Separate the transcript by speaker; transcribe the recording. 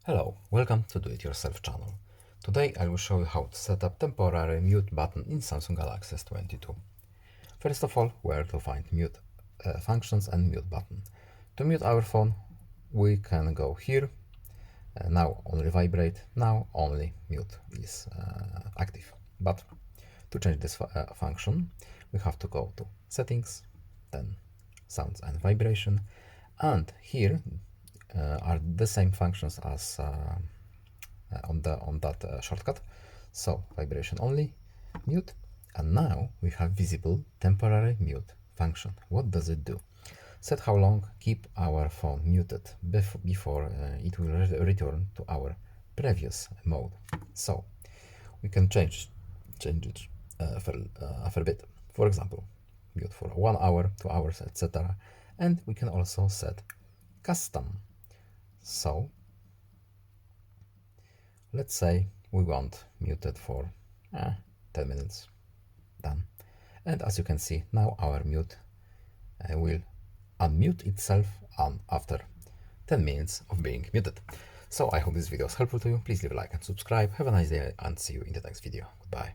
Speaker 1: Hello, welcome to Do-It-Yourself channel. Today I will show you how to set up temporary mute button in Samsung Galaxy S22. First of all, where to find mute functions and mute button. To mute our phone, we can go here. Now only vibrate, now only mute is active. But to change this function, we have to go to settings, then sounds and vibration, and here are the same functions as on that shortcut. So vibration only, mute, and now we have visible temporary mute function. What does it do? Set how long keep our phone muted before it will return to our previous mode. So we can change it for a bit. For example, mute for 1 hour, 2 hours, etc. And we can also set custom. So let's say we want muted for 10 minutes. Done. And as you can see, now our mute will unmute itself after 10 minutes of being muted. So I hope this video was helpful to you. Please leave a like and subscribe. Have a nice day and see you in the next video. Goodbye.